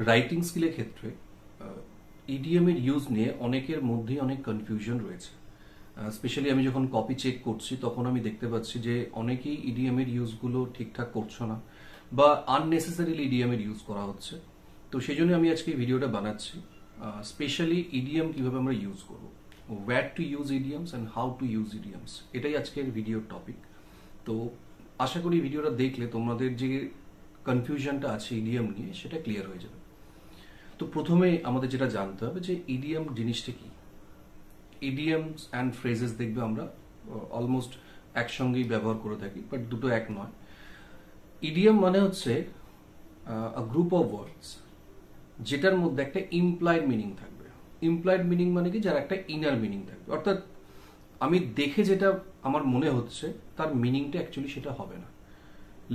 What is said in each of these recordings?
Writing স্কিলের ক্ষেত্রে EDM এর ইউজ নিয়ে অনেকের মধ্যেই অনেক কনফিউশন রয়েছে। স্পেশালি আমি যখন কপি চেক করছি তখন আমি দেখতে পাচ্ছি যে অনেকেই ইডিএম এর ইউজগুলো ঠিকঠাক করছো না বা আননেসেসারিলি ইডিএম এর ইউজ করা হচ্ছে। তো সেই জন্য আমি আজকে এই ভিডিওটা বানাচ্ছি, স্পেশালি ইডিএম কিভাবে আমরা ইউজ করব, wire to use EDMs and how to use EDMs, এটাই আজকের ভিডিওর টপিক। তো আশা করি ভিডিওটা দেখলে তোমাদের যে কনফিউশনটা আছে ইডিএম নিয়ে সেটা ক্লিয়ার হয়ে যাবে। তো প্রথমে আমাদের যেটা জানতে হবে যে ইডিএম জিনিসটা কি। ইডিএমস অ্যান্ড ফ্রেজেস দেখবে আমরা অলমোস্ট একসঙ্গেই ব্যবহার করে থাকি, বাট দুটো এক নয়। ইডিএম মানে হচ্ছে আ গ্রুপ অফ ওয়ার্ডস যেটার মধ্যে একটা ইমপ্লাইড মিনিং থাকবে। ইমপ্লাইড মিনিং মানে কি, যার একটা ইনার মিনিং থাকবে, অর্থাৎ আমি দেখে যেটা আমার মনে হচ্ছে তার মিনিংটা অ্যাকচুয়ালি সেটা হবে না,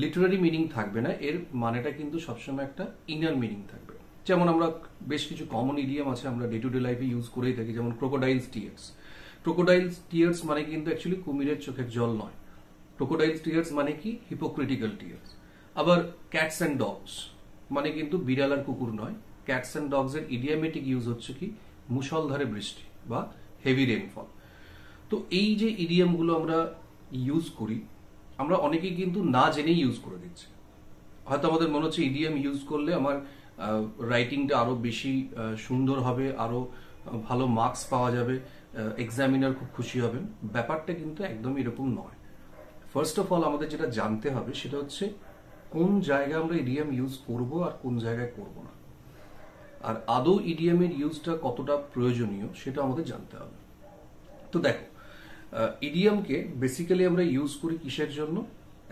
লিটারারি মিনিং থাকবে না, এর মানেটা কিন্তু সবসময় একটা ইনার মিনিং থাকবে। যেমন আমরা বেশ কিছু কমন ইডিয়াম আছে আমরা ডে টু ডে লাইফে ইউজ করেই থাকি, যেমন ক্রোকোডাইলস টিয়ার্স। ক্রোকোডাইলস টিয়ার্স মানে কিন্তু অ্যাকচুয়ালি কুমিরের চোখের জল নয়। ক্রোকোডাইলস টিয়ার্স মানে কি, হিপোক্রিটিক্যাল টিয়ার্স। আবার ক্যাটস অ্যান্ড ডগস মানে কিন্তু বিড়াল আর কুকুর নয়। ক্যাটস অ্যান্ড ডগস এর ইডিয়ামেটিক ইউজ হচ্ছে কি, মুষলধারে বৃষ্টি বা হেভি রেইনফল। তো এই যে ইডিয়ামগুলো আমরা ইউজ করি, আমরা অনেকেই কিন্তু না জেনেই ইউজ করে দিচ্ছি। হয়তো আমাদের মনে হচ্ছে ইডিএম ইউজ করলে আমার রাইটিংটা আরো বেশি সুন্দর হবে, আরো ভালো মার্কস পাওয়া যাবে, এক্সামিনার খুব খুশি হবেন। ব্যাপারটা কিন্তু একদমই এরকম নয়। ফার্স্ট অফ অল আমাদের যেটা জানতে হবে সেটা হচ্ছে কোন জায়গায় আমরা ইডিএম ইউজ করব আর কোন জায়গায় করব না, আর আদৌ ইডিএম এর ইউজটা কতটা প্রয়োজনীয় সেটা আমাদের জানতে হবে। তো দেখো, ইডিএমকে বেসিক্যালি আমরা ইউজ করি কিসের জন্য?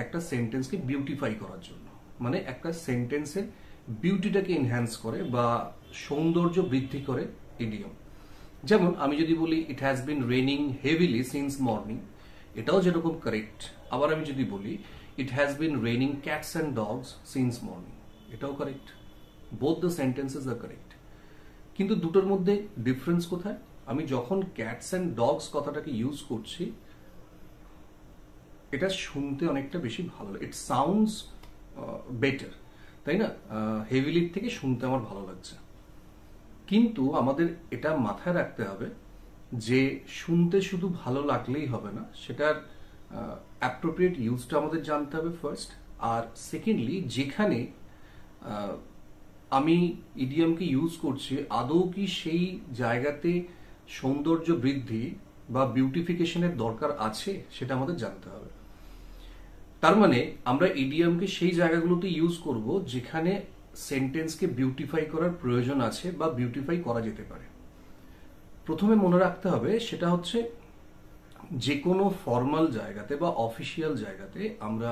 একটা সেন্টেন্সকে বিউটিফাই করার জন্য, মানে একটা সেন্টেন্সের বিউটিটাকে এনহ্যান্স করে বা সৌন্দর্য বৃদ্ধি করে ইডিএম। যেমন আমি যদি বলি it has been raining heavily since morning, এটাও যেরকম কারেক্ট। আবার আমি যদি বলি it has been raining cats and dogs since morning, এটাও correct. Both the sentences are correct. কিন্তু দুটোর মধ্যে ডিফারেন্স কোথায়? আমি যখন ক্যাটস অ্যান্ড ডগস কথাটাকে ইউজ করছি, এটা শুনতে অনেকটা বেশি ভালো লাগে, ইট সাউন্ডস বেটার, তাই না? হেভিলির থেকে শুনতে আমার ভালো লাগছে। কিন্তু আমাদের এটা মাথায় রাখতে হবে যে শুনতে শুধু ভালো লাগলেই হবে না, সেটার অ্যাপ্রোপ্রিয়েট ইউজটা আমাদের জানতে হবে ফার্স্ট। আর সেকেন্ডলি, যেখানে আমি ইডিএমকে ইউজ করছি আদৌ কি সেই জায়গাতে সৌন্দর্য বৃদ্ধি বা বিউটিফিকেশনের দরকার আছে সেটা আমাদের জানতে হবে। তার মানে আমরা ইডিএমকে সেই জায়গাগুলোতে ইউজ করব যেখানে সেন্টেন্সকে বিউটিফাই করার প্রয়োজন আছে বা বিউটিফাই করা যেতে পারে। প্রথমে মনে রাখতে হবে সেটা হচ্ছে যে কোনো ফর্মাল জায়গাতে বা অফিসিয়াল জায়গাতে আমরা,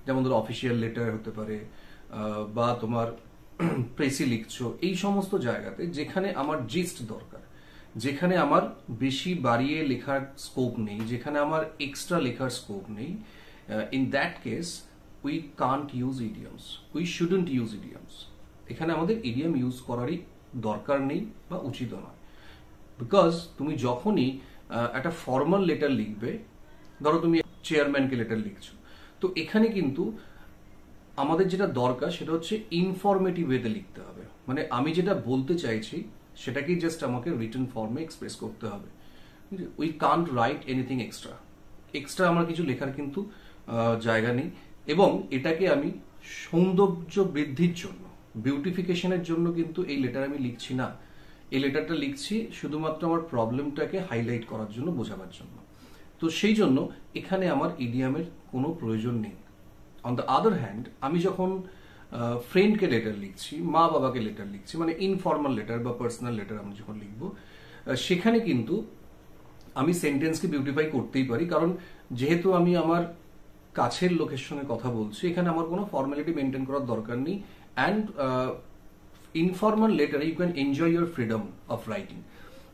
যেমন ধরো অফিসিয়াল লেটার হতে পারে বা তোমার প্রেসি লিখছো, এই সমস্ত জায়গাতে যেখানে আমার জিস্ট দরকার, যেখানে আমার বেশি বাড়িয়ে লেখার স্কোপ নেই, যেখানে আমার এক্সট্রা লেখার স্কোপ নেই, in that case we can't use idioms, we shouldn't use idioms। এখানে আমাদের ইডিএম ইউজ করারই দরকার নেই বা উচিত নয়। বিকজ তুমি যখনই একটা ফর্মাল লেটার লিখবে, ধরো তুমি চেয়ারম্যানকে লেটার লিখছো, তো এখানে কিন্তু আমাদের যেটা দরকার সেটা হচ্ছে ইনফরমেটিভ ওয়েতে লিখতে হবে। মানে আমি যেটা বলতে চাইছি সেটাকেই জাস্ট আমাকে রিটেন ফর্মে এক্সপ্রেস করতে হবে। We can't right anything extra. Extra আমার কিছু লেখার কিন্তু জায়গা নেই। এবং এটাকে আমি সৌন্দর্য বৃদ্ধির জন্য, বিউটিফিকেশনের জন্য কিন্তু এই লেটার আমি লিখছি না। এই লেটারটা লিখছি শুধুমাত্র আমার প্রবলেমটাকে হাইলাইট করার জন্য, বোঝাবার জন্য। তো সেই জন্য এখানে আমার ইডিয়ামের কোনো প্রয়োজন নেই। অন দ্য আদার হ্যান্ড, আমি যখন ফ্রেন্ডকে লেটার লিখছি, মা বাবাকে লেটার লিখছি, মানে ইনফর্মাল লেটার বা পার্সোনাল লেটার আমি যখন লিখবো, সেখানে কিন্তু আমি সেন্টেন্সকে বিউটিফাই করতেই পারি। কারণ যেহেতু আমি আমার কাছের লোকের সঙ্গে কথা বলছি, এখানে আমার কোনো ফর্মালিটি মেনটেন করার দরকার নেই। অ্যান্ড ইনফর্মাল লেটারে you can enjoy your freedom of writing.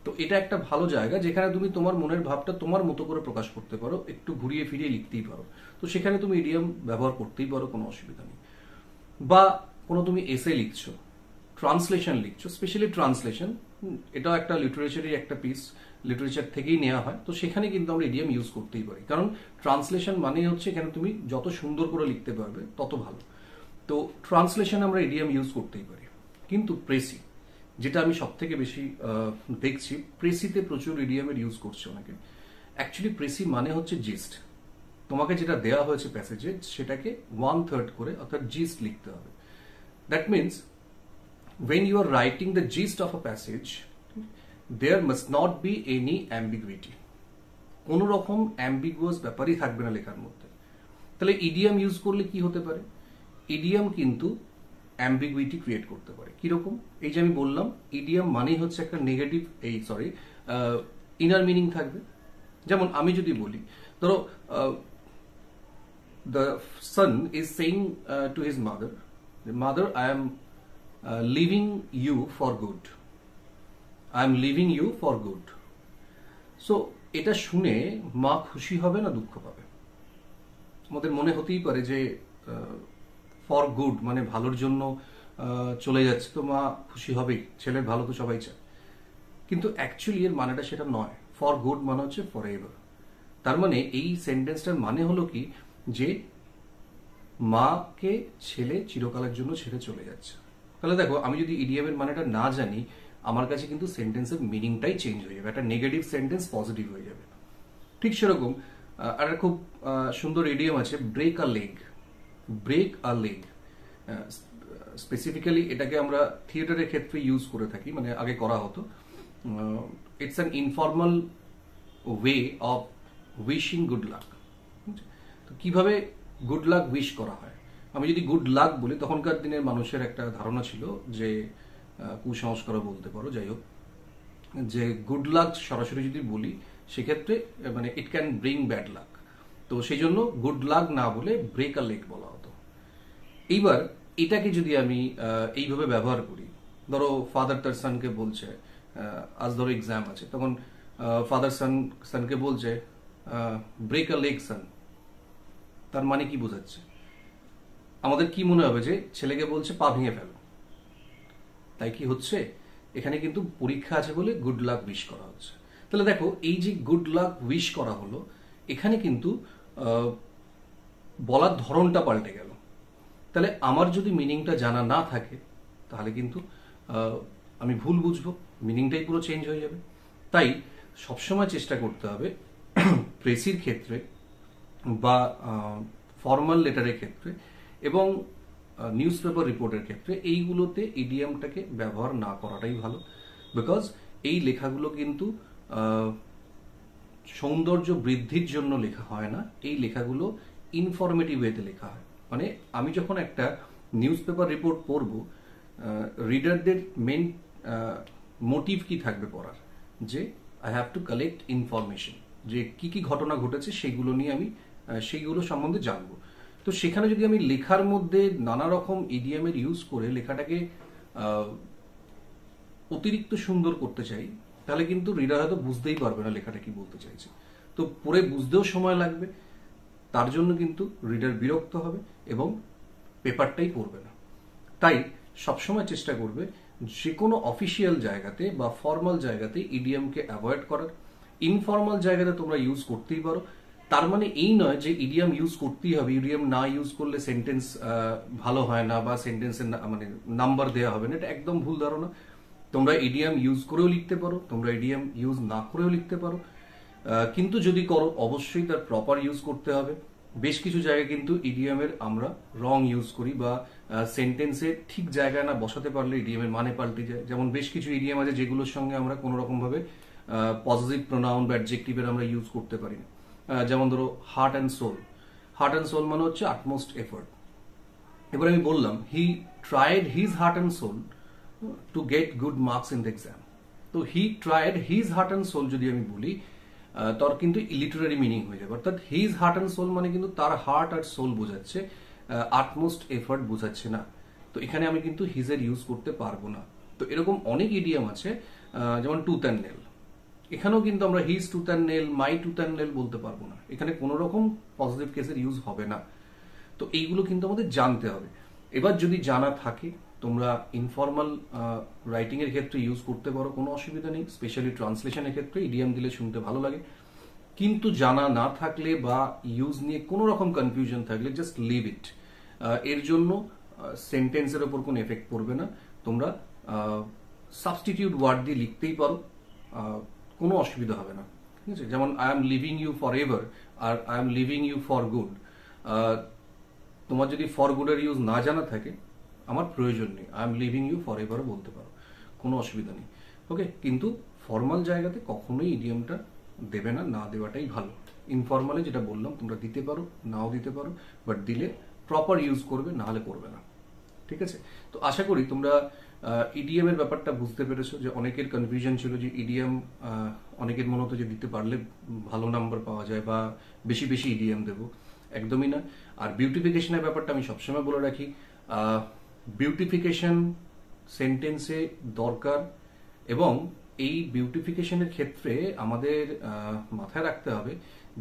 তো এটা একটা ভালো জায়গা যেখানে তুমি তোমার মনের ভাবটা তোমার মতো করে প্রকাশ করতে পারো, একটু ঘুরিয়ে ফিরিয়ে লিখতেই পারো। তো সেখানে তুমি ইডিয়াম ব্যবহার করতেই পারো, কোনো অসুবিধা নেই। বা কোনো তুমি এসে লিখছো, ট্রান্সলেশন লিখছো, স্পেশালি ট্রান্সলেশন, এটাও একটা লিটারেচারই একটা পিস, লিটারেচার থেকেই নেওয়া হয়। তো সেখানে কিন্তু আমরা ইডিয়াম ইউজ করতেই পারি, কারণ ট্রান্সলেশন মানে হচ্ছে এখানে তুমি যত সুন্দর করে লিখতে পারবে তত ভালো। তো ট্রান্সলেশন আমরা ইডিয়াম ইউজ করতেই পারি। কিন্তু প্রেসি, যেটা আমি সব থেকে বেশি দেখছি, প্রেসিতে প্রচুর ইডিয়ামের ইউজ করছে অনেকে। অ্যাকচুয়ালি প্রেসি মানে হচ্ছে জিস্ট। তোমাকে যেটা দেওয়া হয়েছে প্যাসেজে সেটাকে 1/3 করে অর্থাৎ জিস্ট লিখতে হবে। That means when you are writing the gist of a passage, there must not be any ambiguity. কোন রকম অ্যাম্বিগুয়াস ব্যাপারই থাকবে না লেখার মধ্যে। তাহলে ইডিয়াম ইউজ করলে কি হতে পারে? ইডিয়াম কিন্তু অ্যাম্বিগুইটি ক্রিয়েট করতে পারে। কিরকম? এই যে আমি বললাম, ইডিয়াম মানেই হচ্ছে একটা নেগেটিভ, ইনার মিনিং থাকবে। যেমন আমি যদি বলি, ধরো the son is saying to his mother, mother, I am leaving you for good. I am leaving you for good. So এটা শুনে মা খুশি হবে না দুঃখ পাবে? আমাদের মনে হতেই পারে যে ফর গুড মানে ভালোর জন্য চলে যাচ্ছে, তো মা খুশি হবেই, ছেলের ভালো তো সবাই চায়। কিন্তু অ্যাকচুয়ালি এর মানেটা সেটা নয়। ফর গুড মানে হচ্ছে ফর এভার। তার মানে এই সেন্টেন্সটার মানে হলো কি, যে মাকে ছেলে চিরকালের জন্য ছেড়ে চলে যাচ্ছে। তাহলে দেখো, আমি যদি ইডিয়ামের মানেটা না জানি, আমার কাছে কিন্তু সেন্টেন্সের মিনিংটাই চেঞ্জ হয়ে যাবে। একটা নেগেটিভ সেন্টেন্স পজিটিভ হয়ে যাবে। ঠিক সেরকম একটা খুব সুন্দর ইডিয়াম আছে, ব্রেক আ লেগ। ব্রেক আ লেগ স্পেসিফিক্যালি এটাকে আমরা থিয়েটারের ক্ষেত্রে ইউজ করে থাকি, মানে আগে করা হতো। It's an informal way of wishing good luck. তো কিভাবে গুড লাক উইশ করা হয়? আমি যদি গুড লাক বলি, তখনকার দিনের মানুষের একটা ধারণা ছিল যে, কুসংস্কারও বলতে পারো, যাই হোক, যে গুড লাক সরাসরি যদি বলি সেক্ষেত্রে মানে it can bring bad luck. তো সেই জন্য গুড লাক না বলে ব্রেক আ লেগ বলা হতো। এইবার এটাকে যদি আমি এইভাবে ব্যবহার করি, ধরো ফাদার তার সনকে বলছে, আজ ধরো এক্সাম আছে, তখন ফাদার সনকে বলছে ব্রেক আ লেগ সন। তার মানে কি বোঝাচ্ছে? আমাদের কি মনে হবে যে ছেলেকে বলছে পা ভেঙে ফেলো। তাই কি হচ্ছে? এখানে কিন্তু পরীক্ষা আছে বলে গুড লাক উইশ করা হচ্ছে। তাহলে দেখো, এই যে গুড লাক উইশ করা হলো, এখানে কিন্তু বলার ধরনটা পাল্টে গেল। তাহলে আমার যদি মিনিংটা জানা না থাকে, তাহলে কিন্তু আমি ভুল বুঝবো, মিনিংটাই পুরো চেঞ্জ হয়ে যাবে। তাই সবসময় চেষ্টা করতে হবে প্রেসির ক্ষেত্রে বা ফর্মাল লেটারের ক্ষেত্রে এবং নিউজ পেপার রিপোর্টের ক্ষেত্রে এইগুলোতে ইডিয়ামটাকে ব্যবহার না করাটাই ভালো। বিকজ এই লেখাগুলো কিন্তু সৌন্দর্য বৃদ্ধির জন্য লেখা হয় না, এই লেখাগুলো ইনফরমেটিভ ওয়েতে লেখা হয়। মানে আমি যখন একটা নিউজ পেপার রিপোর্ট পড়ব, রিডারদের মেন মোটিভ কি থাকবে পড়ার, যে I have to collect information, যে কি কি ঘটনা ঘটেছে সেইগুলো নিয়ে আমি সেইগুলো সম্বন্ধে জানবো। তো সেখানে যদি আমি লেখার মধ্যে নানা রকম ইডিয়ামের ইউজ করে লেখাটাকে অতিরিক্ত সুন্দর করতে চাই, তাহলে কিন্তু রিডার হয়তো বুঝতেই পারবে না লেখাটা কি বলতে চাইছে। তো পড়ে বুঝতেও সময় লাগবে, তার জন্য কিন্তু রিডার বিরক্ত হবে এবং পেপারটাই পড়বে না। তাই সবসময় চেষ্টা করবে যে কোনো অফিসিয়াল জায়গাতে বা ফর্মাল জায়গাতে ইডিয়ামকে অ্যাভয়েড করার। ইনফর্মাল জায়গাতে তোমরা ইউজ করতেই পারো, তার মানে এই নয় যে ইডিয়াম ইউজ করতেই হবে, ইডিয়াম না ইউজ করলে সেন্টেন্স ভালো হয় না বা সেন্টেন্সের মানে নাম্বার দেওয়া হবে না, এটা একদম ভুল ধারণা। তোমরা ইডিয়াম ইউজ করেও লিখতে পারো, তোমরা ইডিয়াম ইউজ না করেও লিখতে পারো, কিন্তু যদি করো অবশ্যই তার প্রপার ইউজ করতে হবে। বেশ কিছু জায়গায় কিন্তু ইডিয়ামের আমরা রং ইউজ করি বা সেন্টেন্সে ঠিক জায়গায় না বসাতে পারলে ইডিয়ামের মানে পাল্টে যায়। যেমন বেশ কিছু ইডিয়াম আছে যেগুলোর সঙ্গে আমরা কোনো রকম ভাবে পজিটিভ প্রোনাউন বা অ্যাডজেক্টিভের আমরা ইউজ করতে পারি না। যেমন ধরো heart and soul. Heart and soul মানে হচ্ছে আটমোস্ট এফোর্ট। এবার আমি বললাম he tried his heart and soul to get good marks in the exam. তো he tried his heart and soul যদি আমি বলি, তার কিন্তু ইলিটারারি মিনিং হয়ে যাবে। অর্থাৎ হিজ হার্ট অ্যান্ড সোল মানে কিন্তু তার হার্ট আর সোল বোঝাচ্ছে, আটমোস্ট এফোর্ট বোঝাচ্ছে না। তো এখানে আমি কিন্তু হিজের ইউজ করতে পারবো না। তো এরকম অনেক ইডিয়াম আছে, যেমন টুথ অ্যান্ড নেল। এখানেও কিন্তু আমরা his tooth and nail, my tooth and nail বলতে পারবো না, এখানে কোনো রকম পজিটিভ কেসের ইউজ হবে না। তো এইগুলো কিন্তু আমাদের জানতে হবে। এবার যদি জানা থাকে, তোমরা ইনফর্মাল রাইটিং এর ক্ষেত্রে ইউজ করতে পারো, কোনো অসুবিধা নেই। স্পেশালি ট্রান্সলেশনের ক্ষেত্রে ইডিয়াম দিলে শুনতে ভালো লাগে। কিন্তু জানা না থাকলে বা ইউজ নিয়ে কোনো রকম কনফিউশন থাকলে জাস্ট লিভ ইট। এর জন্য সেন্টেন্সের ওপর কোনো এফেক্ট পড়বে না, তোমরা সাবস্টিটিউট ওয়ার্ড দিয়ে লিখতেই পারো, কোনো অসুবিধা হবে না। ঠিক আছে, যেমন I am living you forever আর I am living you for good. তোমার যদি ফর গুডের ইউজ না জানা থাকে, আমার প্রয়োজন নেই, I am living you for এভারও বলতে পারো, কোনো অসুবিধা নেই। ওকে, কিন্তু ফর্মাল জায়গাতে কখনোই ইডিয়ামটা দেবে না, না দেওয়াটাই ভালো। ইনফর্মালে যেটা বললাম তোমরা দিতে পারো, নাও দিতে পারো, বাট দিলে প্রপার ইউজ করবে, না হলে করবে না। ঠিক আছে, তো আশা করি তোমরা ইডিএম এর ব্যাপারটা বুঝতে পেরেছো। যে অনেকের কনফিউশন ছিল যে ইডিএম, অনেকের মনে হতো যে দিতে পারলে ভালো নাম্বার পাওয়া যায় বা বেশি বেশি ইডিএম দেবো, একদমই না। আর বিউটিফিকেশনের ব্যাপারটা আমি সবসময় বলে রাখি, বিউটিফিকেশন সেন্টেন্সে দরকার, এবং এই বিউটিফিকেশনের ক্ষেত্রে আমাদের মাথায় রাখতে হবে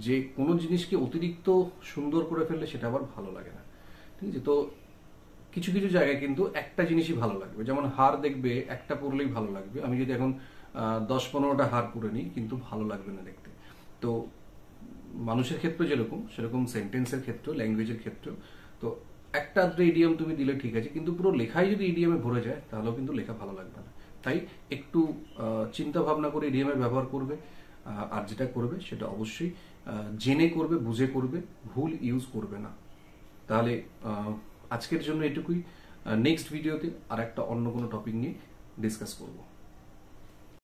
যে কোনো জিনিসকে অতিরিক্ত সুন্দর করে ফেললে সেটা আবার ভালো লাগে না। ঠিক আছে, তো কিছু কিছু জায়গায় কিন্তু একটা জিনিসই ভালো লাগবে, যেমন হার দেখবে একটা পরলেই ভালো লাগবে, আমি যদি এখন 10-15টা হার পরে নিই কিন্তু ভালো লাগবে না দেখতে। তো মানুষের ক্ষেত্রে যেরকম, সেরকম সেন্টেন্সের ক্ষেত্রেও, ল্যাঙ্গুয়েজের ক্ষেত্রেও, তো একটা আধটা ইডিয়াম তুমি দিলে ঠিক আছে, কিন্তু পুরো লেখাই যদি ইডিয়ামে ভরে যায় তাহলেও কিন্তু লেখা ভালো লাগবে না। তাই একটু চিন্তা ভাবনা করে ইডিয়ামের ব্যবহার করবে, আর যেটা করবে সেটা অবশ্যই জেনে করবে, বুঝে করবে, ভুল ইউজ করবে না। তাহলে আজকের জন্য এটুকুই। নেক্সট ভিডিওতে আর একটা অন্য কোনো টপিক নিয়ে ডিসকাস করবো।